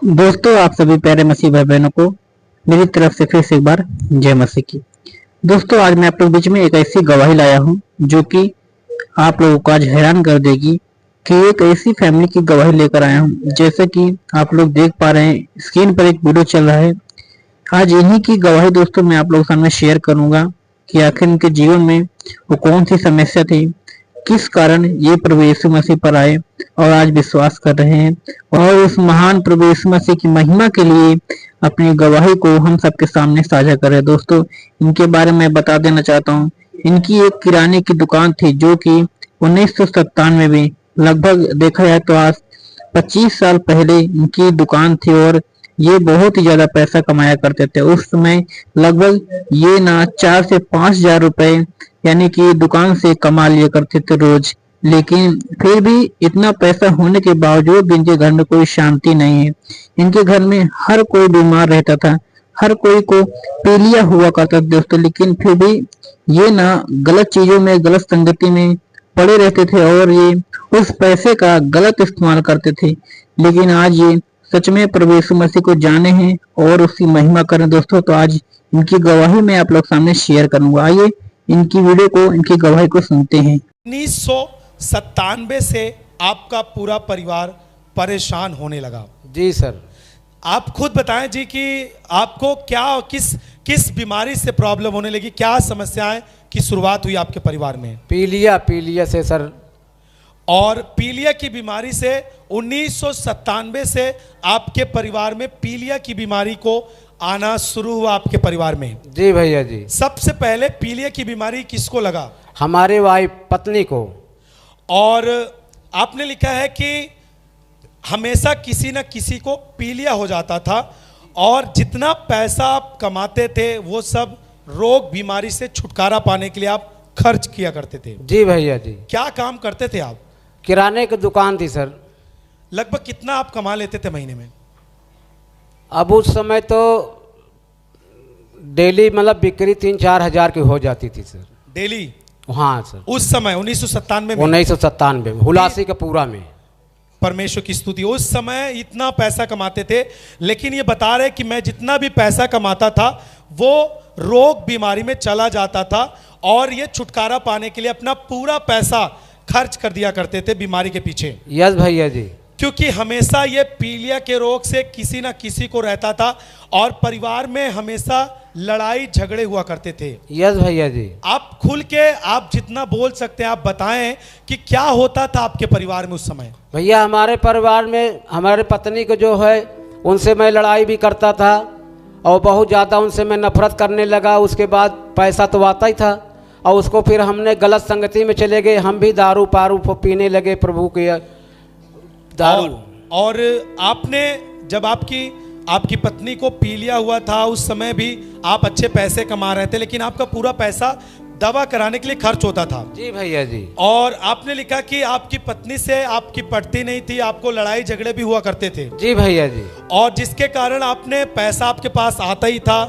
दोस्तों, आप सभी प्यारे मसीह भाई बहनों को मेरी तरफ से फिर से एक बार जय मसीह की। दोस्तों, आज मैं आप लोग बीच में एक ऐसी गवाही लाया हूँ जो कि आप लोगों को आज हैरान कर देगी कि एक ऐसी फैमिली की गवाही लेकर आया हूँ। जैसे कि आप लोग देख पा रहे हैं, स्क्रीन पर एक वीडियो चल रहा है। आज इन्हीं की गवाही दोस्तों मैं आप लोगों के सामने शेयर करूंगा कि आखिर इनके जीवन में वो कौन सी समस्या थी, किस कारण ये प्रभु यीशु मसीह पर आए और आज विश्वास कर रहे हैं, और उस महान प्रभु यीशु मसीह की महिमा के लिए अपनी गवाही को हम सबके सामने साझा करें। दोस्तों, इनके बारे में बता देना चाहता हूँ। इनकी एक किराने की दुकान थी जो कि 1997 में, लगभग देखा जाए तो आज 25 साल पहले इनकी दुकान थी, और ये बहुत ही ज्यादा पैसा कमाया करते थे। उस समय लगभग ये ना 4 से 5 हजार रुपए यानी कि दुकान से कमा लिया करते थे रोज। लेकिन फिर भी इतना पैसा होने के बावजूद भी इनके घर में कोई शांति नहीं है। इनके घर में हर कोई बीमार रहता था, हर कोई को पीलिया हुआ करता था दोस्तों। लेकिन फिर भी ये ना गलत चीजों में, गलत संगति में पड़े रहते थे और ये उस पैसे का गलत इस्तेमाल करते थे। लेकिन आज ये सच में प्रभु यीशु मसीह को जाने हैं और उसकी महिमा करें दोस्तों। तो आज इनकी गवाही मैं आप लोग सामने शेयर करूंगा। आइए इनकी वीडियो को, इनकी गवाही को सुनते हैं। 1997 से आपका पूरा परिवार परेशान होने लगा। जी सर। आप खुद बताएं जी कि आपको क्या किस बीमारी से प्रॉब्लम होने लगी, क्या समस्याएं की शुरुआत हुई आपके परिवार में? पीलिया से सर। और पीलिया की बीमारी से 1997 से आपके परिवार में पीलिया की बीमारी को आना शुरू हुआ आपके परिवार में। जी भैया जी। सबसे पहले पीलिया की बीमारी किसको लगा? हमारे वाइफ पत्नी को। और आपने लिखा है कि हमेशा किसी न किसी को पीलिया हो जाता था और जितना पैसा आप कमाते थे वो सब रोग बीमारी से छुटकारा पाने के लिए आप खर्च किया करते थे। जी भैया जी। क्या काम करते थे आप? किराने की दुकान थी सर। लगभग कितना आप कमा लेते थे महीने में? अब उस समय तो डेली मतलब बिक्री 3-4 हजार की हो जाती थी सर। डेली? हाँ सर। उस समय 1997 में? 1997 में हुलासी का पूरा में। परमेश्वर की स्तुति। उस समय इतना पैसा कमाते थे, लेकिन ये बता रहे कि मैं जितना भी पैसा कमाता था वो रोग बीमारी में चला जाता था और ये छुटकारा पाने के लिए अपना पूरा पैसा खर्च कर दिया करते थे बीमारी के पीछे। यस भैया जी। क्योंकि हमेशा ये पीलिया के रोग से किसी ना किसी को रहता था और परिवार में हमेशा लड़ाई झगड़े हुआ करते थे। यस भैया जी। आप खुल के, आप जितना बोल सकते हैं आप बताएं कि क्या होता था आपके परिवार में उस समय? भैया हमारे परिवार में हमारे पत्नी को जो है उनसे मैं लड़ाई भी करता था और बहुत ज़्यादा उनसे मैं नफरत करने लगा। उसके बाद पैसा तो आता ही था और उसको फिर हमने गलत संगति में चले गए। हम भी दारू पारू पीने लगे प्रभु के दारू। और आपने जब आपकी पत्नी को पीलिया हुआ था उस समय भी आप अच्छे पैसे कमा रहे थे, लेकिन आपका पूरा पैसा दवा कराने के लिए खर्च होता था। जी भैया जी। और आपने लिखा कि आपकी पत्नी से आपकी पटती नहीं थी, आपको लड़ाई झगड़े भी हुआ करते थे। जी भैया जी। और जिसके कारण आपने पैसा आपके पास आता ही था,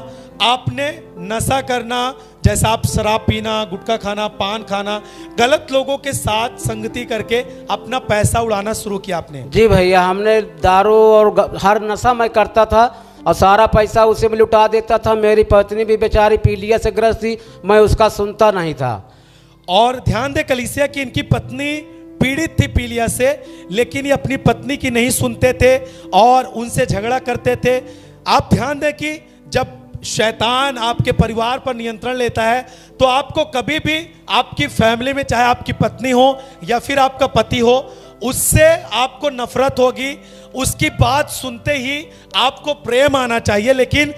आपने नशा करना, जैसा आप शराब पीना, गुटखा खाना, पान खाना, गलत लोगों के साथ संगति करके अपना पैसा उड़ाना शुरू किया आपने। जी भैया, हमने दारू और हर नशा मैं करता था और सारा पैसा उसे में लुटा देता था। मेरी पत्नी भी बेचारी पीलिया से ग्रस्त थी, मैं उसका सुनता नहीं था। और ध्यान दे कलीसिया कि इनकी पत्नी पीड़ित थी पीलिया से, लेकिन ये अपनी पत्नी की नहीं सुनते थे और उनसे झगड़ा करते थे। आप ध्यान दें कि जब शैतान आपके परिवार पर नियंत्रण लेता है तो आपको कभी भी आपकी फैमिली में, चाहे आपकी पत्नी हो या फिर आपका पति हो, उससे आपको नफरत होगी। उसकी बात सुनते ही आपको प्रेम आना चाहिए, लेकिन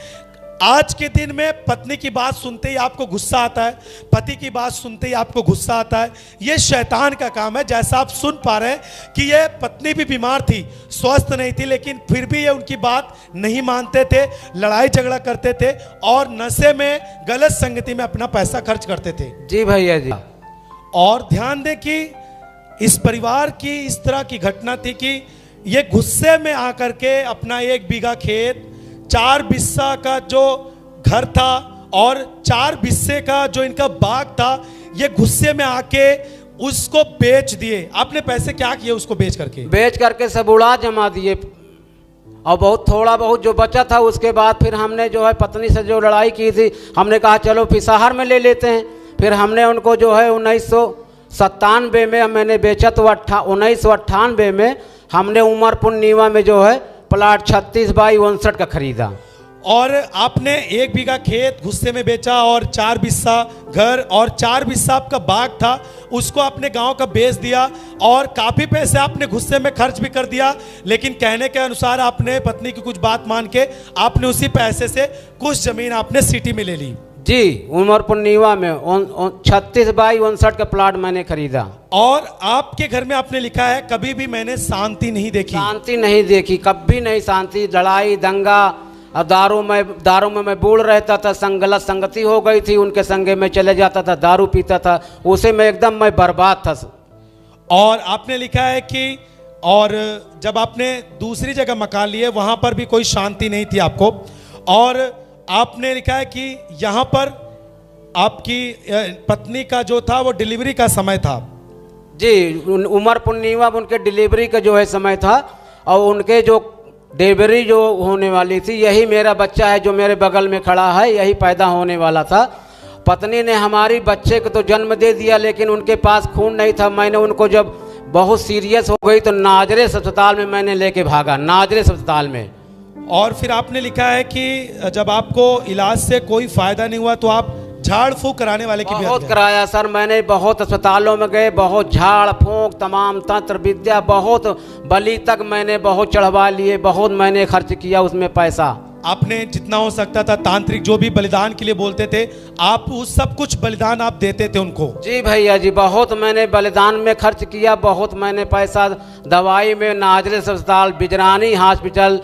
आज के दिन में पत्नी की बात सुनते ही आपको गुस्सा आता है, पति की बात सुनते ही आपको गुस्सा आता है। ये शैतान का काम है। जैसा आप सुन पा रहे हैं कि ये पत्नी भी बीमार थी, स्वस्थ नहीं थी, लेकिन फिर भी ये उनकी बात नहीं मानते थे, लड़ाई झगड़ा करते थे और नशे में, गलत संगति में अपना पैसा खर्च करते थे। जी भैया जी। और ध्यान दें कि इस परिवार की इस तरह की घटना थी कि ये गुस्से में आकर के अपना 1 बीघा खेत, 4 बिस्सा का जो घर था और 4 बिस्से का जो इनका बाग था, ये गुस्से में आके उसको बेच दिए। आपने पैसे क्या किए उसको बेच करके? बेच करके सब उड़ा जमा दिए और बहुत थोड़ा बहुत जो बचा था उसके बाद फिर हमने जो है पत्नी से जो लड़ाई की थी, हमने कहा चलो फिर शहर में ले लेते हैं। फिर हमने उनको जो है 1997 में मैंने बेचा, तो 1998 में हमने उमरपुर नीवा में जो है प्लाट 36 बाई 59 का खरीदा। और आपने 1 बीघा खेत गुस्से में बेचा और 4 बिस्सा घर और 4 बिस्सा आपका बाग था, उसको आपने गांव का बेच दिया और काफ़ी पैसे आपने गुस्से में खर्च भी कर दिया। लेकिन कहने के अनुसार आपने पत्नी की कुछ बात मान के आपने उसी पैसे से कुछ ज़मीन आपने सिटी में ले ली। जी, उमरपुर नीवा में 36 बाई 59 का प्लाट मैंने खरीदा। और आपके घर में आपने लिखा है कभी भी मैंने शांति नहीं देखी। शांति नहीं देखी, कभी नहीं शांति, लड़ाई दंगा, दारू में मैं बूढ़ रहता था, गलत संगति हो गई थी, उनके संगे में चले जाता था, दारू पीता था, उसे मैं एकदम बर्बाद था। और आपने लिखा है कि और जब आपने दूसरी जगह मकान लिए वहां पर भी कोई शांति नहीं थी आपको। और आपने लिखा है कि यहाँ पर आपकी पत्नी का जो था वो डिलीवरी का समय था। जी, उमरपुर नीवा में उनके डिलीवरी का जो है समय था, और उनके जो डिलीवरी जो होने वाली थी, यही मेरा बच्चा है जो मेरे बगल में खड़ा है, यही पैदा होने वाला था। पत्नी ने हमारी बच्चे को तो जन्म दे दिया, लेकिन उनके पास खून नहीं था। मैंने उनको जब बहुत सीरियस हो गई तो नाजरेस अस्पताल में मैंने लेके भागा, नाजरेस अस्पताल में। और फिर आपने लिखा है कि जब आपको इलाज से कोई फायदा नहीं हुआ तो आप झाड़ फूंक कराने वाले की भी बहुत कराया सर, मैंने बहुत अस्पतालों में गए, बहुत झाड़ फूंक, तमाम तंत्र विद्या, बहुत बलि तक मैंने बहुत चढ़वा लिए, बहुत मैंने खर्च किया उसमें पैसा। आपने जितना हो सकता था तांत्रिक जो भी बलिदान के लिए बोलते थे, आप उस सब कुछ बलिदान आप देते थे उनको। जी भैया जी, बहुत मैंने बलिदान में खर्च किया, बहुत मैंने पैसा दवाई में, नाजरेस अस्पताल, बिजरानी हॉस्पिटल,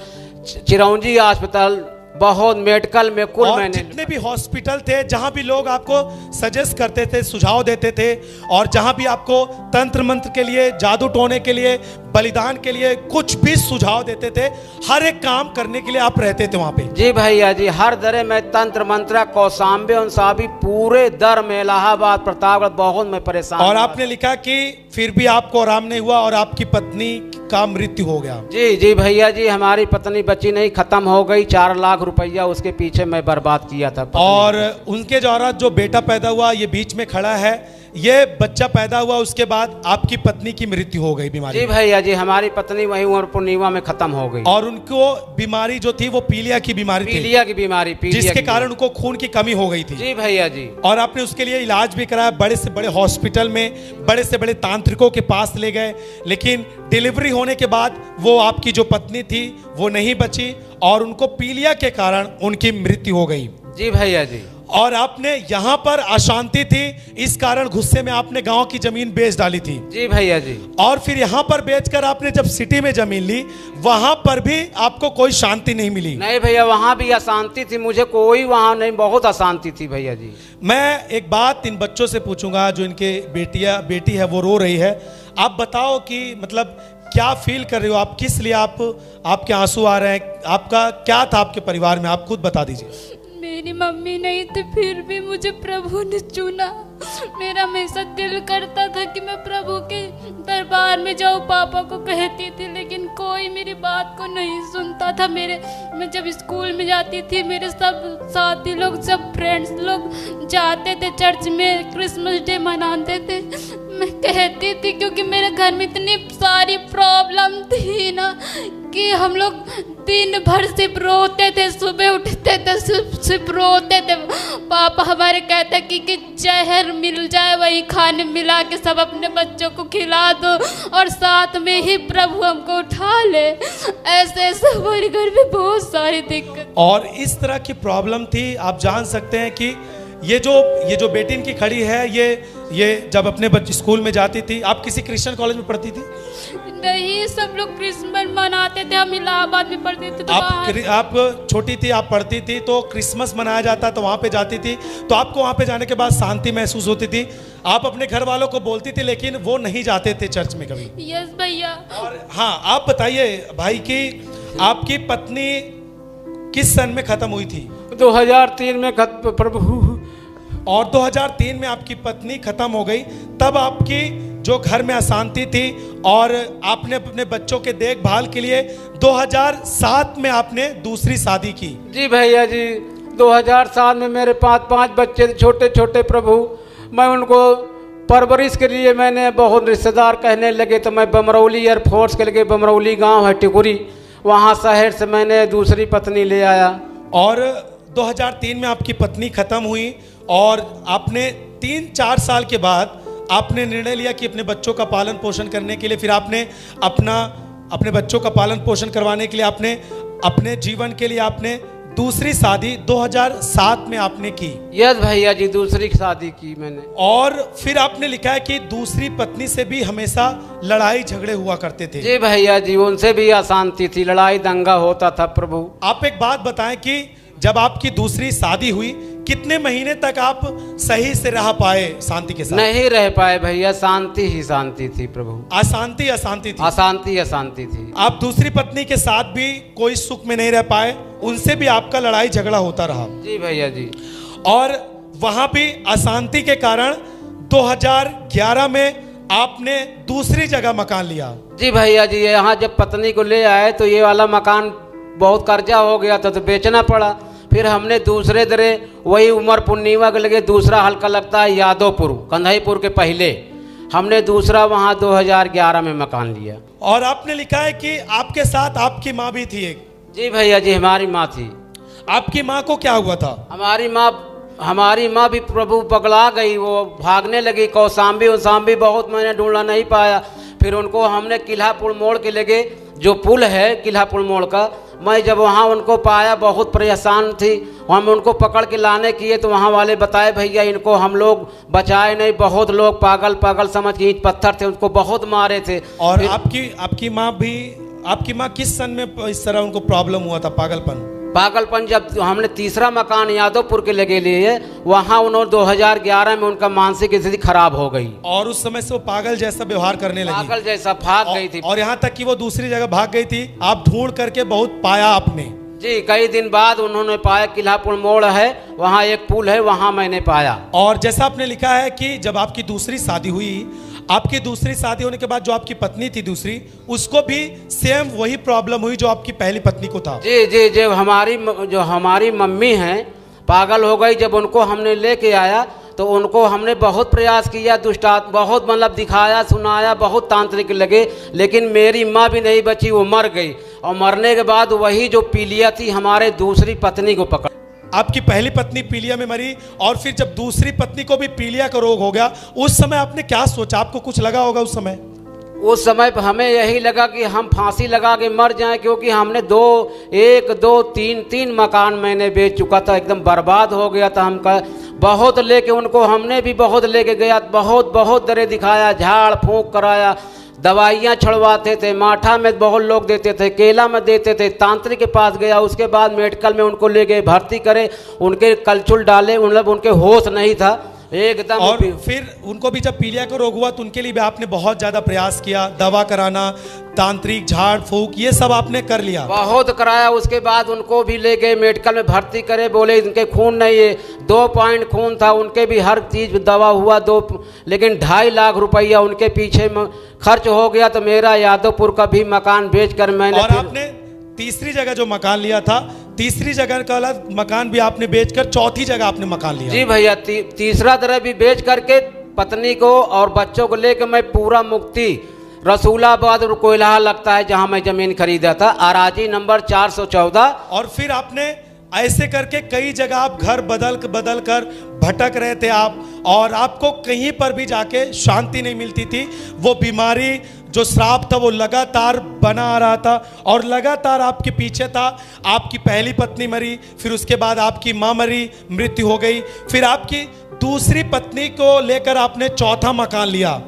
चिरौंजी अस्पताल, बहुत मेडिकल में कुल और मैंने जितने भी हॉस्पिटल थे जहां भी लोग आपको सजेस्ट करते थे, सुझाव देते थे, और जहां भी आपको तंत्र मंत्र के लिए, जादू टोने के लिए, बलिदान के लिए कुछ भी सुझाव देते थे, हर एक काम करने के लिए आप रहते थे वहां पे। जी भैया जी, हर दरे में तंत्र मंत्र, कौसाम्बे उनसाबी, पूरे दर में इलाहाबाद, प्रतापगढ़, बहुत मैं परेशान। और आपने लिखा कि फिर भी आपको आराम नहीं हुआ और आपकी पत्नी का मृत्यु हो गया। जी जी भैया जी, हमारी पत्नी बची नहीं, खत्म हो गई। 4 लाख रुपया उसके पीछे मैं बर्बाद किया था। और उनके द्वारा जो बेटा पैदा हुआ, ये बीच में खड़ा है, ये बच्चा पैदा हुआ, उसके बाद आपकी पत्नी की मृत्यु हो गई बीमारी। जी भैया जी, हमारी पत्नी वही उमरपुर नीवा में खत्म हो गई। और उनको बीमारी जो थी वो पीलिया की बीमारी थी, पीलिया की बीमारी, जिसके कारण उनको खून की कमी हो गई थी। जी भैया जी। और आपने उसके लिए इलाज भी कराया, बड़े से बड़े हॉस्पिटल में, बड़े से बड़े तांत्रिकों के पास ले गए, लेकिन डिलीवरी होने के बाद वो आपकी जो पत्नी थी वो नहीं बची और उनको पीलिया के कारण उनकी मृत्यु हो गई। जी भैया जी। और आपने यहाँ पर अशांति थी, इस कारण गुस्से में आपने गांव की जमीन बेच डाली थी। जी भैया जी। और फिर यहाँ पर बेचकर आपने जब सिटी में जमीन ली, वहां पर भी आपको कोई शांति नहीं मिली। नहीं भैया, वहां भी अशांति थी, मुझे कोई वहां नहीं, बहुत अशांति थी भैया जी। मैं एक बात इन बच्चों से पूछूंगा, जो इनके बेटी है वो रो रही है, आप बताओ कि मतलब क्या फील कर रहे हो आप, किस लिए आपके आंसू आ रहे हैं, आपका क्या था आपके परिवार में, आप खुद बता दीजिए। मेरी मम्मी नहीं थी, फिर भी मुझे प्रभु ने चुना। मेरा हमेशा दिल करता था कि मैं प्रभु के दरबार में जाऊँ, पापा को कहती थी, लेकिन कोई मेरी बात को नहीं सुनता था। मैं जब स्कूल में जाती थी, मेरे सब साथी लोग, सब फ्रेंड्स लोग जाते थे चर्च में, क्रिसमस डे मनाते थे। मैं कहती थी, क्योंकि मेरे घर में इतनी सारी प्रॉब्लम थी ना कि हम लोग दिन भर सिर्फ रोते थे, सुबह उठते थे सिर्फ रोते थे। पापा हमारे कहते कि जहर मिल जाए वही खाने मिला के सब अपने बच्चों को खिला दो और साथ में ही प्रभु हमको उठा ले। ऐसे ऐसे हमारे घर में बहुत सारी दिक्कत और इस तरह की प्रॉब्लम थी। आप जान सकते हैं कि ये जो बेटी इनकी खड़ी है, ये जब अपने बच्चे स्कूल में जाती थी, आप किसी क्रिश्चियन कॉलेज में पढ़ती थी? नहीं, सब लोग क्रिसमस मनाते थे, हम इलाहाबाद में पढ़ते थे। तो आप छोटी थी, आप पढ़ती थी तो क्रिसमस मनाया जाता तो वहाँ पे जाती थी, तो आपको वहाँ पे जाने के बाद शांति महसूस होती थी। आप अपने घर वालों को बोलती थी, लेकिन वो नहीं जाते थे चर्च में कभी। यस भैया। और हाँ, आप बताइए भाई कि आपकी पत्नी किस सन में खत्म हुई थी? 2003 में प्रभु। और 2003 में आपकी पत्नी खत्म हो गई, तब आपकी जो घर में अशांति थी और आपने अपने बच्चों के देखभाल के लिए 2007 में आपने दूसरी शादी की। जी भैया जी, 2007 में मेरे 5 बच्चे थे, छोटे छोटे प्रभु। मैं उनको परवरिश के लिए मैंने बहुत रिश्तेदार कहने लगे तो मैं बमरौली एयरफोर्स के लगे, बमरौली गांव है टिकुरी, वहाँ शहर से मैंने दूसरी पत्नी ले आया। और 2003 में आपकी पत्नी खत्म हुई और आपने 3-4 साल के बाद आपने निर्णय लिया कि अपने बच्चों का पालन पोषण करने के लिए, फिर आपने अपने बच्चों का पालन पोषण करवाने के लिए आपने अपने जीवन के लिए आपने दूसरी शादी 2007 में आपने की। यस भैया जी, दूसरी शादी की मैंने। और फिर आपने लिखा है कि दूसरी पत्नी से भी हमेशा लड़ाई झगड़े हुआ करते थे। जी भैया जी, उनसे भी अशांति थी, लड़ाई दंगा होता था प्रभु। आप एक बात बताएं कि जब आपकी दूसरी शादी हुई कितने महीने तक आप सही से रह पाए शांति के साथ? नहीं रह पाए भैया, शांति ही शांति थी प्रभु। अशांति थी। अशांति थी। आप दूसरी पत्नी के साथ भी कोई सुख में नहीं रह पाए, उनसे भी आपका लड़ाई झगड़ा होता रहा। जी भैया जी। और वहां भी अशांति के कारण 2011 में आपने दूसरी जगह मकान लिया। जी भैया जी, यहाँ जब पत्नी को ले आए तो ये वाला मकान बहुत कर्जा हो गया था तो बेचना पड़ा। फिर हमने दूसरे दरे वही उमर पूर्णिमा के लगे, दूसरा हल्का लगता है यादवपुर, कंधाईपुर के पहले हमने दूसरा वहाँ 2011 में मकान लिया। और आपने लिखा है कि आपके साथ आपकी माँ भी थी एक। जी भैया जी, हमारी माँ थी। आपकी माँ को क्या हुआ था? हमारी माँ भी प्रभु पगला गई, वो भागने लगी। कौसाम्बी बहुत मैंने ढूंढा, नहीं पाया। फिर उनको हमने किल्हापुर मोड़ के लगे, जो पुल है किल्हापुर मोड़ का, मैं जब वहाँ उनको पाया बहुत परेशान थी। हम उनको पकड़ के लाने किए तो वहाँ वाले बताए भैया इनको हम लोग बचाए नहीं, बहुत लोग पागल समझ के ईंट पत्थर थे, उनको बहुत मारे थे। और आपकी माँ किस सन में इस तरह उनको प्रॉब्लम हुआ था, पागलपन? जब हमने तीसरा मकान यादवपुर के लगे लिए, वहाँ उन्होंने 2011 में उनका मानसिक स्थिति खराब हो गई और उस समय से वो पागल जैसा व्यवहार करने लगी, पागल जैसा भाग गई थी। और यहाँ तक कि वो दूसरी जगह भाग गई थी। आप ढूंढ करके बहुत पाया आपने? जी, कई दिन बाद उन्होंने पाया, किल्हापुर मोड़ है वहाँ एक पुल है, वहाँ मैंने पाया। और जैसा आपने लिखा है कि जब आपकी दूसरी शादी हुई, आपकी दूसरी शादी होने के बाद जो आपकी पत्नी थी दूसरी, उसको भी सेम वही प्रॉब्लम हुई जो आपकी पहली पत्नी को था? जी, जो हमारी मम्मी हैं पागल हो गई। जब उनको हमने लेके आया तो उनको हमने बहुत प्रयास किया, बहुत मतलब दिखाया सुनाया, बहुत तांत्रिक लगे, लेकिन मेरी माँ भी नहीं बची, वो मर गई। और मरने के बाद वही जो पीलिया थी हमारे दूसरी पत्नी को पकड़। आपकी पहली पत्नी पीलिया में मरी और फिर जब दूसरी पत्नी को भी पीलिया का रोग हो गया, उस समय आपने क्या सोचा? आपको कुछ लगा होगा उस समय? उस समय हमें यही लगा कि हम फांसी लगा के मर जाएं, क्योंकि हमने 1 2 3 मकान मैंने बेच चुका था, एकदम बर्बाद हो गया था। हम बहुत लेके उनको हमने भी बहुत लेके गया, बहुत दरे दिखाया, झाड़ फूंक कराया, दवाइयाँ छुड़वाते थे, माठा में बहुत लोग देते थे, केला में देते थे, तांत्रिक के पास गया। उसके बाद मेडिकल में उनको ले गए, भर्ती करे, उनके कलचुल डाले, मतलब उनके होश नहीं था एकदम। और फिर उनको भी जब पीलिया का रोग हुआ तो उनके लिए भी आपने बहुत ज्यादा प्रयास किया, दवा कराना, तांत्रिक, झाड़ फूक, ये सब आपने कर लिया? बहुत कराया। उसके बाद उनको भी ले गए, मेडिकल में भर्ती करे, बोले इनके खून नहीं है, 2 पॉइंट खून था, उनके भी हर चीज दवा हुआ, लेकिन 2.5 लाख रुपया उनके पीछे में खर्च हो गया। तो मेरा यादवपुर का भी मकान बेच कर मैंने, और आपने तीसरी जगह जो मकान लिया था, तीसरी जगह का मकान भी आपने बेचकर चौथी जगह आपने मकान लिया? जी भैया, तीसरा तरह भी बेच करके पत्नी को और बच्चों को लेकर मैं पूरा मुक्ति, रसूलाबाद कोयला लगता है जहां मैं जमीन खरीदा था, अराजी नंबर 414। और फिर आपने ऐसे करके कई जगह आप घर बदल कर भटक रहे थे आप, और आपको कहीं पर भी जाके शांति नहीं मिलती थी। वो बीमारी, जो श्राप था, वो लगातार बना आ रहा था और लगातार आपके पीछे था। आपकी पहली पत्नी मरी, फिर उसके बाद आपकी माँ मरी, मृत्यु हो गई, फिर आपकी दूसरी पत्नी को लेकर आपने चौथा मकान लिया।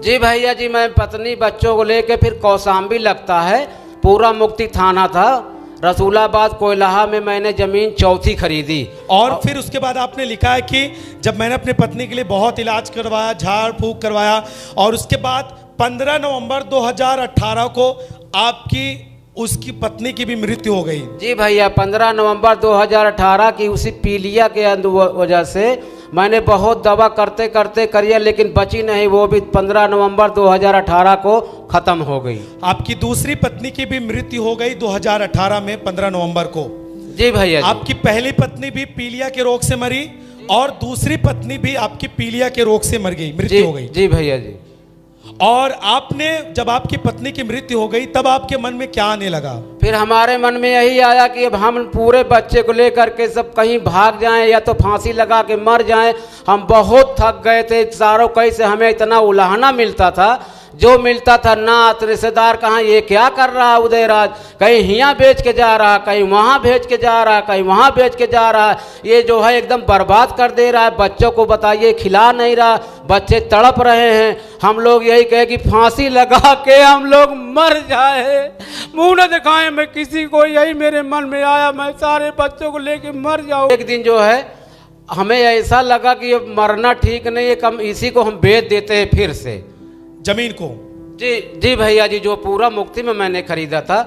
जी भैया जी, मैं पत्नी बच्चों को लेकर फिर कौसाम्बी लगता है, पूरा मुक्ति थाना था, रसूलाबाद कोयलाहा में मैंने जमीन चौथी खरीदी। और फिर उसके बाद आपने लिखा है कि जब मैंने अपनी पत्नी के लिए बहुत इलाज करवाया, झाड़ फूक करवाया, और उसके बाद 15 नवंबर 2018 को आपकी उसकी पत्नी की भी मृत्यु हो गई। जी भैया, 15 नवंबर 2018 की उसी पीलिया के वजह से मैंने बहुत दवा करते करते करिए लेकिन बची नहीं, वो भी 15 नवंबर 2018 को ख़त्म हो गई। आपकी दूसरी पत्नी की भी मृत्यु हो गई 2018 में 15 नवंबर को। जी भैया जी। आपकी पहली पत्नी भी पीलिया के रोग से मरी और दूसरी पत्नी भी आपकी पीलिया के रोग से मर गई, मृत्यु हो गई। जी भैया जी। और आपने जब आपकी पत्नी की मृत्यु हो गई तब आपके मन में क्या आने लगा? फिर हमारे मन में यही आया कि अब हम पूरे बच्चे को लेकर के सब कहीं भाग जाएं या तो फांसी लगा के मर जाएं। हम बहुत थक गए थे, सारों कहीं से हमें इतना उलाहना मिलता था, जो मिलता था नात रिश्तेदार कहाँ ये क्या कर रहा है उदयराज, कहीं हियाँ बेच के जा रहा, कहीं वहाँ बेच के जा रहा, कहीं वहाँ बेच के जा रहा, ये जो है एकदम बर्बाद कर दे रहा है। बच्चों को बताइए खिला नहीं रहा, बच्चे तड़प रहे हैं। हम लोग यही कहे कि फांसी लगा के हम लोग मर जाए, मुंह न दिखाएं मैं किसी को, यही मेरे मन में आया, मैं सारे बच्चों को लेके मर जाऊँ। एक दिन जो है हमें ऐसा लगा कि अब मरना ठीक नहीं है, कम इसी को हम बेच देते हैं फिर से जमीन को। जी भैया जी, जो पूरा मुक्ति में मैंने खरीदा था।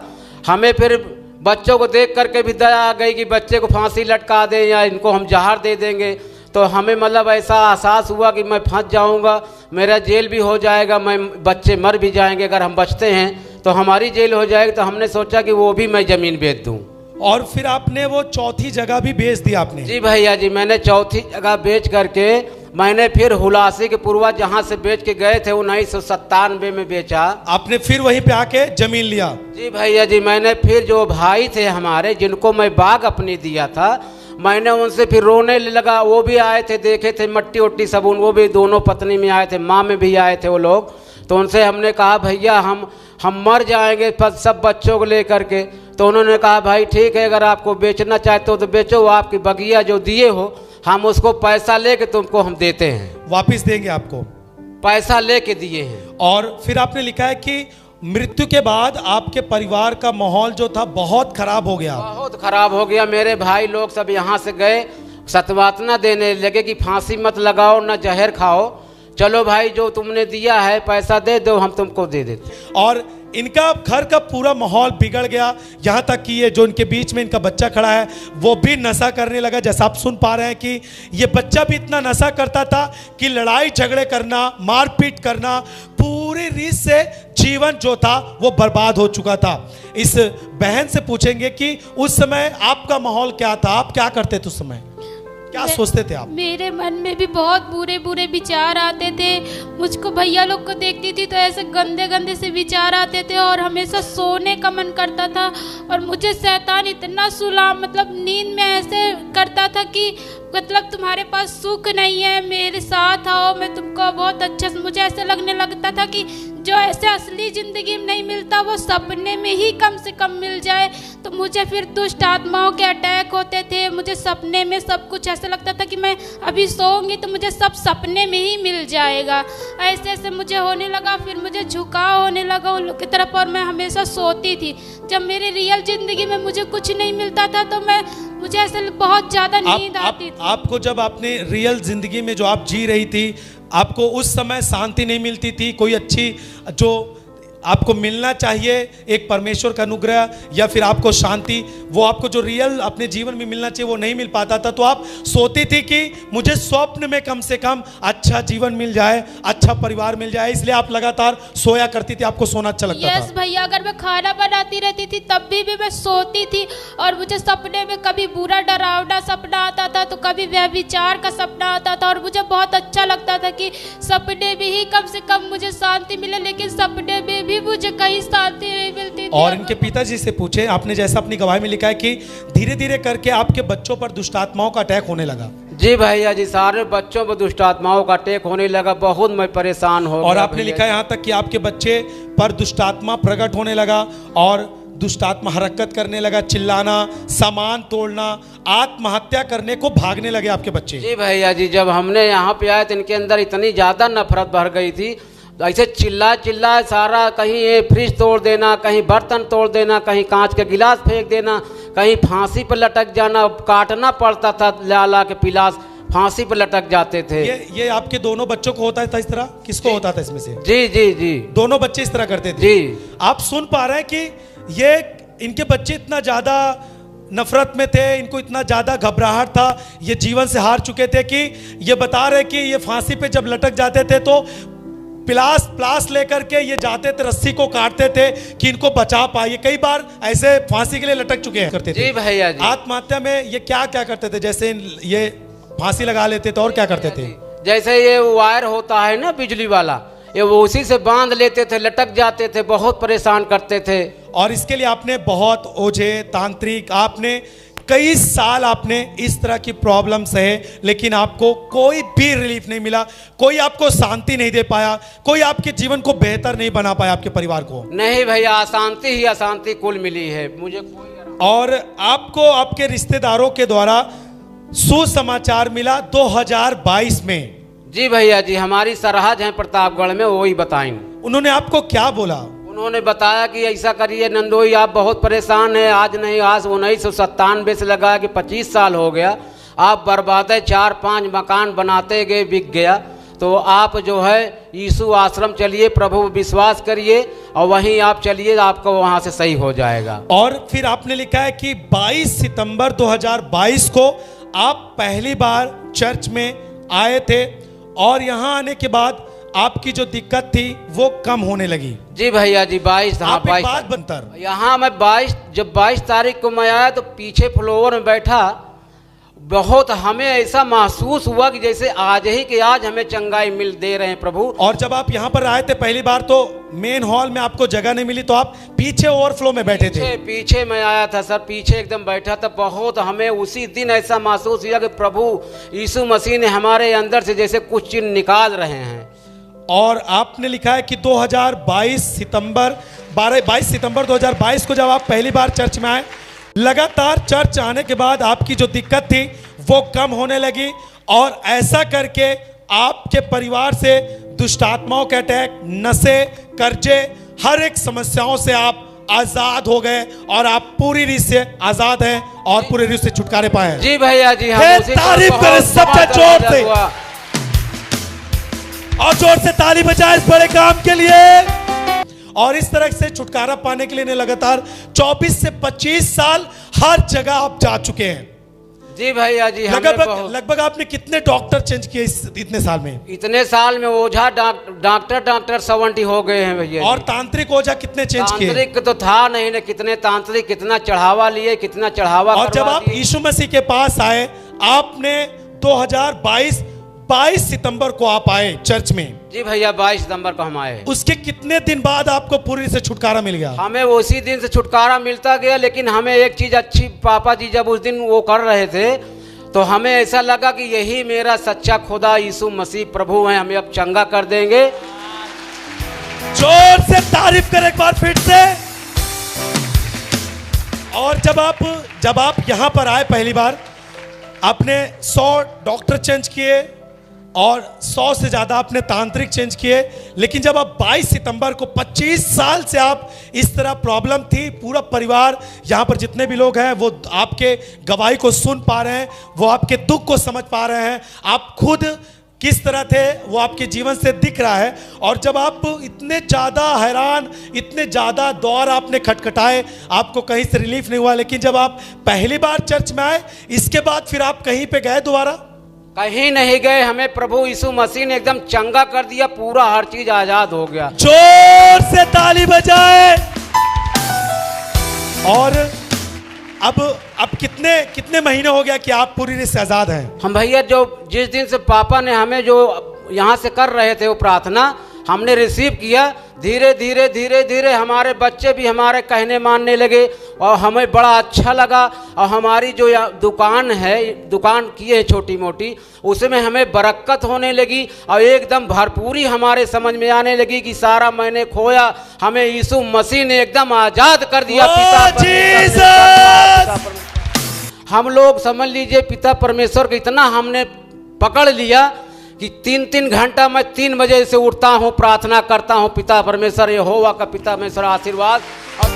हमें फिर बच्चों को देख करके भी दया आ गई कि बच्चे को फांसी लटका दें या इनको हम जहर दे देंगे। तो हमें मतलब ऐसा एहसास हुआ कि मैं फंस जाऊंगा, मेरा जेल भी हो जाएगा, मैं बच्चे मर भी जाएंगे, अगर हम बचते हैं तो हमारी जेल हो जाएगी। तो हमने सोचा कि वो भी मैं ज़मीन बेच दूँ। और फिर आपने वो चौथी जगह भी बेच दी आपने? जी भैया जी, मैंने चौथी जगह बेच करके मैंने फिर हुलासी के पूर्वा जहाँ से बेच के गए थे 1997 में बेचा। आपने फिर वहीं पे आके जमीन लिया? जी भैया जी, मैंने फिर जो भाई थे हमारे जिनको मैं बाग अपनी दिया था, मैंने उनसे फिर रोने लगा। वो भी आए थे, देखे थे मट्टी उट्टी सब, वो भी दोनों पत्नी में आए थे, माँ में भी आए थे वो लोग। तो उनसे हमने कहा भैया हम मर जाएंगे सब बच्चों को लेकर के। तो उन्होंने कहा भाई ठीक है, अगर आपको बेचना चाहते हो तो बेचो, वो आपकी बगिया जो दिए हो हम उसको पैसा लेके तुमको हम देते हैं, वापिस देंगे आपको, पैसा लेके दिए हैं। और फिर आपने लिखा है कि मृत्यु के बाद आपके परिवार का माहौल जो था बहुत खराब हो गया। बहुत खराब हो गया। मेरे भाई लोग सब यहाँ से गए, सतवातना देने लगे कि फांसी मत लगाओ न जहर खाओ, चलो भाई जो तुमने दिया है पैसा दे दो, हम तुमको दे देते। और इनका घर का पूरा माहौल बिगड़ गया, यहाँ तक कि ये जो इनके बीच में इनका बच्चा खड़ा है वो भी नशा करने लगा। जैसा आप सुन पा रहे हैं कि ये बच्चा भी इतना नशा करता था कि लड़ाई झगड़े करना, मारपीट करना, पूरी रीत से जीवन जो था वो बर्बाद हो चुका था। इस बहन से पूछेंगे कि उस समय आपका माहौल क्या था, आप क्या करते थे उस समय, क्या सोचते थे आप? मेरे मन में भी बहुत बुरे बुरे विचार आते थे। मुझको भैया लोग को देखती थी तो ऐसे गंदे गंदे से विचार आते थे और हमेशा सोने का मन करता था। और मुझे शैतान इतना सुला मतलब नींद में ऐसे करता था कि मतलब तुम्हारे पास सुख नहीं है, मेरे साथ आओ, मैं तुमको बहुत अच्छा। मुझे ऐसे लगने लगता था कि जो ऐसे असली ज़िंदगी में नहीं मिलता वो सपने में ही कम से कम मिल जाए। तो मुझे फिर दुष्ट आत्माओं के अटैक होते थे, मुझे सपने में सब कुछ ऐसा लगता था कि मैं अभी सोऊंगी तो मुझे सब सपने में ही मिल जाएगा। ऐसे ऐसे मुझे होने लगा, फिर मुझे झुकाव होने लगा उन लोग की तरफ और मैं हमेशा सोती थी। जब मेरी रियल ज़िंदगी में मुझे कुछ नहीं मिलता था तो मुझे ऐसे बहुत ज़्यादा नींद आती थी। आपको जब आपने रियल जिंदगी में जो आप जी रही थी, आपको उस समय शांति नहीं मिलती थी, कोई अच्छी जो आपको मिलना चाहिए एक परमेश्वर का अनुग्रह या फिर आपको शांति, वो आपको जो रियल अपने जीवन में मिलना चाहिए वो नहीं मिल पाता था। तो आप सोती थी कि मुझे स्वप्न में कम से कम अच्छा जीवन मिल जाए, अच्छा परिवार मिल जाए, इसलिए आप लगातार सोया करती थी, आपको सोना अच्छा लगता था। यस भैया, अगर मैं खाना बनाती रहती थी तब भी मैं सोती थी और मुझे सपने में कभी बुरा डरावना सपना आता था तो कभी व्यभिचार का सपना आता था और मुझे बहुत अच्छा लगता था कि सपने में ही कम से कम मुझे शांति मिले, लेकिन सपने में भी मुझे कहीं शांति नहीं मिलती थी। और इनके पिताजी से पूछे, आपने जैसा अपनी गवाही में लिखा है कि धीरे धीरे करके आपके बच्चों पर दुष्ट आत्माओं का अटैक होने लगा। जी भैया जी, सारे बच्चों पर दुष्ट आत्माओं का अटैक होने लगा, बहुत मैं परेशान हो गया। और आपने लिखा है यहाँ तक कि आपके बच्चे पर दुष्ट आत्मा प्रकट होने लगा और दुष्ट आत्मा हरकत करने लगा, चिल्लाना, सामान तोड़ना, आत्महत्या करने को भागने लगे आपके बच्चे। जी भैया जी, जब हमने यहाँ पे आए तो इनके अंदर इतनी ज़्यादा नफरत भर गई थी, ऐसे चिल्ला चिल्ला सारा, कहीं ये फ्रिज तोड़ देना, कहीं बर्तन तोड़ देना, कहीं कांच के गिलास फेंक देना, कहीं फांसी पर लटक जाना, काटना पड़ता था, ला के पिलास फांसी पर लटक जाते थे। ये आपके दोनों बच्चों को होता था इस तरह? किसको होता था इसमें से? जी जी जी, दोनों बच्चे इस तरह करते थे। जी, आप सुन पा रहे हैं कि ये इनके बच्चे इतना ज्यादा नफरत में थे, इनको इतना ज़्यादा घबराहट था, ये जीवन से हार चुके थे कि ये बता रहे कि ये फांसी पे जब लटक जाते थे तो प्लास लेकर के ये जाते थे, रस्सी को काटते थे कि इनको बचा पाए। कई बार ऐसे फांसी के लिए लटक चुके हैं करते थे। जी भैया जी। आत्महत्या में ये क्या क्या करते थे? जैसे ये फांसी लगा लेते थे और क्या करते थे? जैसे ये वायर होता है ना बिजली वाला, ये वो उसी से बांध लेते थे, लटक जाते थे, बहुत परेशान करते थे। और इसके लिए आपने बहुत ओझे, तांत्रिक, आपने कई साल आपने इस तरह की प्रॉब्लम सहे, लेकिन आपको कोई भी रिलीफ नहीं मिला, कोई आपको शांति नहीं दे पाया, कोई आपके जीवन को बेहतर नहीं बना पाया, आपके परिवार को। नहीं भैया, अशांति ही अशांति कुल मिली है मुझे कोई। और आपको आपके रिश्तेदारों के द्वारा सुसमाचार मिला 2022 में। जी भैया जी, हमारी सरहद है प्रतापगढ़ में, वही बताएंगे। उन्होंने आपको क्या बोला? उन्होंने बताया कि ऐसा करिए नंदोई, आप बहुत परेशान हैं, आज नहीं आज 1997 से लगा कि 25 साल हो गया, आप बर्बाद है, 4-5 मकान बनाते गए, बिक गया, तो आप जो है यीशु आश्रम चलिए, प्रभु विश्वास करिए और वहीं आप चलिए, आपको वहाँ से सही हो जाएगा। और फिर आपने लिखा है कि 22 सितंबर 2022 को आप पहली बार चर्च में आए थे और यहाँ आने के बाद आपकी जो दिक्कत थी वो कम होने लगी। जी भैया जी, 22 हाँ 22 बात बनतर यहाँ मैं 22 तारीख को मैं आया तो पीछे फ्लोर में बैठा, बहुत हमें ऐसा महसूस हुआ कि जैसे आज ही के आज हमें चंगाई मिल दे रहे हैं प्रभु। और जब आप यहाँ पर आए थे पहली बार तो मेन हॉल में आपको जगह नहीं मिली, तो आप पीछे ओवरफ्लो में बैठे थे। पीछे मैं आया था सर, पीछे एकदम बैठा था। बहुत हमें उसी दिन ऐसा महसूस हुआ कि प्रभु यीशु मसीह ने हमारे अंदर से जैसे कुछ चीज निकाल रहे हैं। और आपने लिखा है कि 22 सितंबर 2022 को जब आप पहली बार चर्च में आए, लगातार चर्च आने के बाद आपकी जो दिक्कत थी वो कम होने लगी और ऐसा करके आपके परिवार से दुष्ट आत्माओं के अटैक, नशे, कर्जे, हर एक समस्याओं से आप आजाद हो गए और आप पूरी रीत से आजाद हैं और पूरी रीत से छुटकारे पाए हैं। जी भैया जी, तारीफ करें सबसे जोर से और जोर से ताली बजाएं इस बड़े काम के लिए। और इस तरह से छुटकारा पाने के लिए लगातार 24 से 25 साल हर जगह आप जा चुके हैं। जी भैया जी, लगभग आपने कितने डॉक्टर चेंज किए इतने साल में? इतने साल में ओझा डॉक्टर 70 हो गए हैं भैया। और तांत्रिक ओझा कितने चेंज किए? तांत्रिक तो था नहीं ना, कितने तांत्रिक, कितना चढ़ावा लिए, कितना चढ़ावा। और जब आप यीशु मसीह के पास आए, आपने 22 सितंबर को आप आए चर्च में। जी भैया, 22 सितंबर को हम आए। उसके कितने दिन बाद आपको पूरी से छुटकारा मिल गया? हमें उसी दिन से छुटकारा मिलता गया, लेकिन हमें एक चीज अच्छी, पापा जी जब उस दिन वो कर रहे थे तो हमें ऐसा लगा कि यही मेरा सच्चा खुदा यीशु मसीह प्रभु है, हमें अब चंगा कर देंगे। जोर से तारीफ करें एक बार फिर से। और जब आप यहां पर आए पहली बार, आपने 100 डॉक्टर चेंज किए और 100 से ज़्यादा आपने तांत्रिक चेंज किए, लेकिन जब आप 22 सितंबर को 25 साल से आप इस तरह प्रॉब्लम थी, पूरा परिवार यहाँ पर जितने भी लोग हैं वो आपके गवाही को सुन पा रहे हैं, वो आपके दुख को समझ पा रहे हैं, आप खुद किस तरह थे वो आपके जीवन से दिख रहा है। और जब आप इतने ज़्यादा हैरान, इतने ज़्यादा दौर आपने खटखटाए, आपको कहीं से रिलीफ नहीं हुआ, लेकिन जब आप पहली बार चर्च में आए, इसके बाद फिर आप कहीं पे गए दोबारा? कहीं नहीं गए, हमें प्रभु यीशु मसीह ने एकदम चंगा कर दिया, पूरा हर चीज आजाद हो गया। जोर से ताली बजाए। और अब कितने महीने हो गया कि आप पूरी रीत से आजाद हैं? हम भैया जो जिस दिन से पापा ने हमें जो यहाँ से कर रहे थे वो प्रार्थना हमने रिसीव किया, धीरे धीरे हमारे बच्चे भी हमारे कहने मानने लगे और हमें बड़ा अच्छा लगा। और हमारी जो दुकान किए है छोटी मोटी, उसमें हमें बरकत होने लगी और एकदम भरपूरी हमारे समझ में आने लगी कि सारा मैंने खोया हमें यीशु मसीह ने एकदम आजाद कर दिया। हम लोग समझ लीजिए पिता परमेश्वर को इतना हमने पकड़ लिया कि 3 घंटा मैं 3 बजे से उठता हूँ, प्रार्थना करता हूँ, पिता परमेश्वर यहोवा का पिता परमेश्वर आशीर्वाद और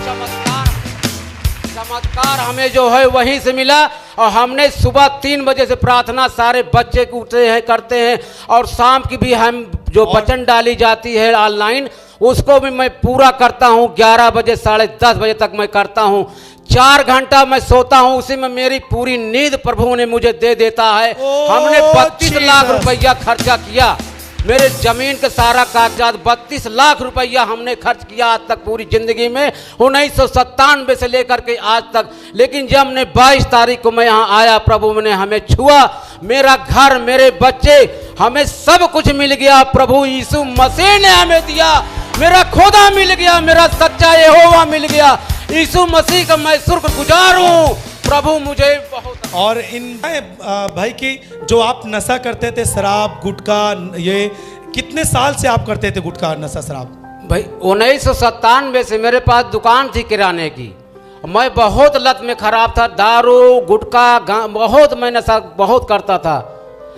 चमत्कार हमें जो है वहीं से मिला। और हमने सुबह 3 बजे से प्रार्थना सारे बच्चे को उठते हैं करते हैं, और शाम की भी हम जो वचन डाली जाती है ऑनलाइन उसको भी मैं पूरा करता हूँ। 11 बजे 10:30 बजे तक मैं करता हूँ। 4 घंटा मैं सोता हूँ, उसी में मेरी पूरी नींद प्रभु ने मुझे दे देता है। हमने 32 लाख रुपया खर्चा किया, मेरे जमीन के सारा कागजात 32 लाख रुपया हमने खर्च किया आज तक पूरी जिंदगी में, 1997 से लेकर के आज तक। लेकिन जब हमने 22 तारीख को मैं यहाँ आया, प्रभु ने हमें छुआ, मेरा घर, मेरे बच्चे, हमें सब कुछ मिल गया। प्रभु यीशु मसीह ने हमें दिया, मेरा खुदा मिल गया, मेरा सच्चा यहोवा मिल गया। यीशु मसीह का मैं शुक्रगुजार हूँ, प्रभु मुझे बहुत। और इन भाई की जो आप नशा करते थे, शराब गुटखा, ये कितने साल से आप करते थे गुटखा नशा शराब? भाई 1997 से मेरे पास दुकान थी किराने की, मैं बहुत लत में खराब था, दारू गुटखा बहुत मैं नशा बहुत करता था।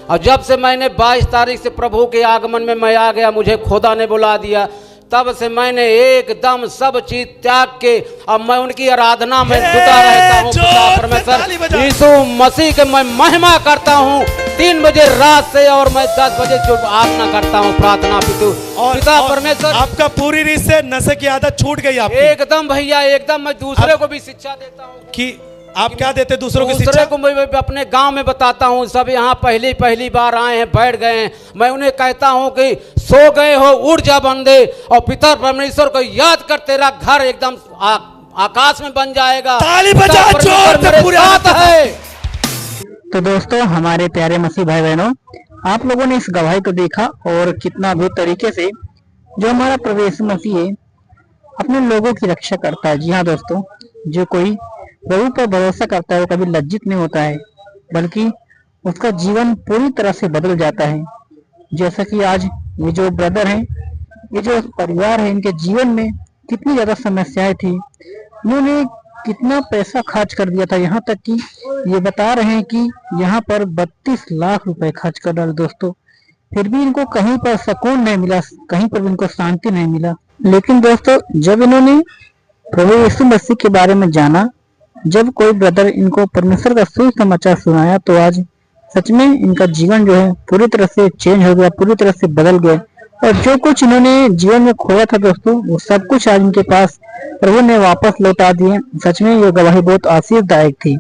और जब से मैंने 22 तारीख से प्रभु के आगमन में मैं आ गया, मुझे खुदा ने बुला दिया, तब से मैंने एकदम सब चीज त्याग के अब मैं उनकी आराधना में जुटा रहता हूँ। पिता परमेश्वर यीशु मसीह के मैं महिमा करता हूँ 3 बजे रात से, और मैं 10 बजे आराधना करता हूँ, प्रार्थना पिता परमेश्वर। आपका पूरी रीत से नशे की आदत छूट गई आपकी? एकदम भैया, एकदम। मैं दूसरे को भी शिक्षा देता हूँ कि आप क्या देते दूसरों की शिक्षा? को मैं अपने गांव में बताता हूँ, सब यहाँ पहली बार आए हैं, बैठ गए हैं, मैं उन्हें कहता हूँ कि सो गए हो, उठ जा बंदे, और पिता परमेश्वर को याद कर, तेरा घर एकदम आकाश में बन जाएगा। ताली बजा जोर से पूरे साथ है। तो दोस्तों, हमारे प्यारे मसीह भाई बहनों, आप लोगों ने इस गवाही को देखा और कितना अद्भुत तरीके से जो हमारा प्रभु यीशु मसीह है अपने लोगों की रक्षा करता है। जी हाँ दोस्तों, जो कोई प्रभु पर भरोसा करता है वो कभी लज्जित नहीं होता है, बल्कि उसका जीवन पूरी तरह से बदल जाता है। जैसा कि आज ये जो ब्रदर हैं, ये जो परिवार है, इनके जीवन में कितनी ज्यादा समस्याएं थी, इन्होंने कितना पैसा खर्च कर दिया था, यहाँ तक कि ये बता रहे हैं कि यहाँ पर 32 लाख रुपए खर्च कर डाले दोस्तों, फिर भी इनको कहीं पर सुकून नहीं मिला, कहीं पर भी इनको शांति नहीं मिला। लेकिन दोस्तों, जब इन्होंने प्रभु यीशु मसीह के बारे में जाना, जब कोई ब्रदर इनको परमेश्वर का सुसमाचार सुनाया, तो आज सच में इनका जीवन जो है पूरी तरह से चेंज हो गया, पूरी तरह से बदल गया। और जो कुछ इन्होंने जीवन में खोया था दोस्तों, वो सब कुछ आज इनके पास प्रभु ने वापस लौटा दिए। सच में ये गवाही बहुत आशीर्वाददायक थी,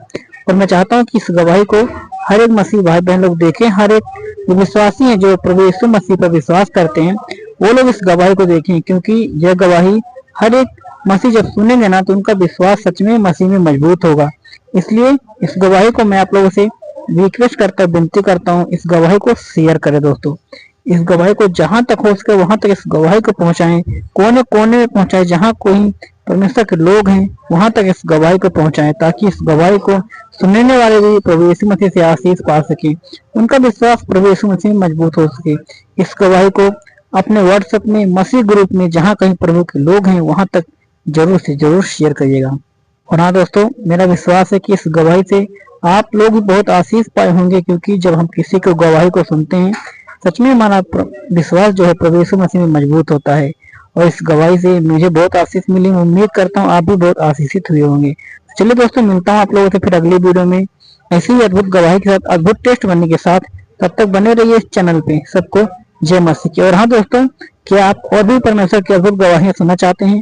और मैं चाहता हूँ कि इस गवाही को हर एक मसीह भाई बहन लोग देखें। हर एक विश्वासी है जो प्रभु यीशु मसीह पर विश्वास करते हैं, वो लोग इस गवाही को देखें, क्योंकि यह गवाही हर एक मसीह जब सुनेंगे ना, तो उनका विश्वास सच में मसीह में मजबूत होगा। इसलिए इस गवाही को मैं आप लोगों से रिक्वेस्ट करता विनती करता हूँ, इस गवाही को शेयर करें दोस्तों। इस गवाही को जहां तक हो सके वहां तक इस गवाही को पहुंचाएं, कोने कोने में पहुंचाएं, जहां कोई परमेश्वर के लोग हैं वहां तक इस गवाही को पहुंचाएं, ताकि इस गवाही को सुनने वाले भी प्रभु यीशु मसीह से आशीष पा सके, उनका विश्वास प्रभु यीशु मसीह में मजबूत हो सके। इस गवाही को अपने व्हाट्सएप में, मसीह ग्रुप में, जहाँ कहीं प्रभु के लोग हैं वहां तक जरूर से जरूर शेयर करिएगा। और हाँ दोस्तों, मेरा विश्वास है कि इस गवाही से आप लोग भी बहुत आशीष पाए होंगे, क्योंकि जब हम किसी को गवाही को सुनते हैं, सच में हमारा विश्वास जो है प्रभु यीशु मसीह में मजबूत होता है। और इस गवाही से मुझे बहुत आशीष मिली, उम्मीद करता हूँ आप भी बहुत आशीषित हुए होंगे। चलिए दोस्तों, मिलता हूँ आप लोगों से फिर अगली वीडियो में ऐसी ही अद्भुत गवाही के साथ, अद्भुत टेस्ट बनने के साथ। तब तक बने रहिए इस चैनल पे। सबको जय मसीह की। और हाँ दोस्तों, क्या आप और भी परमेश्वर की अद्भुत गवाहियां सुनना चाहते हैं?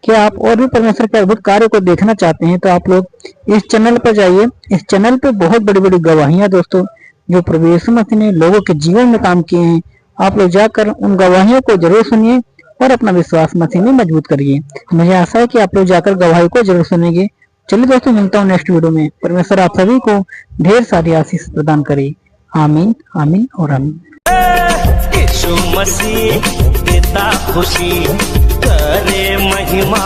क्या आप और भी परमेश्वर के अद्भुत कार्य को देखना चाहते हैं? तो आप लोग इस चैनल पर जाइए। इस चैनल पे बहुत बड़ी बड़ी गवाहियां दोस्तों, जो प्रभु यीशु मसीह ने लोगों के जीवन में काम किए हैं, आप लोग जाकर उन गवाहियों को जरूर सुनिए और अपना विश्वास मसीह में मजबूत करिए। मुझे आशा है कि आप लोग जाकर गवाही को जरूर सुनेंगे। चलिए दोस्तों, मिलता हूँ नेक्स्ट वीडियो में। परमेश्वर आप सभी को ढेर सारी आशीष प्रदान करे। आमीन, आमीन और आमीन। यीशु मसीह देता खुशी, करे महिमा।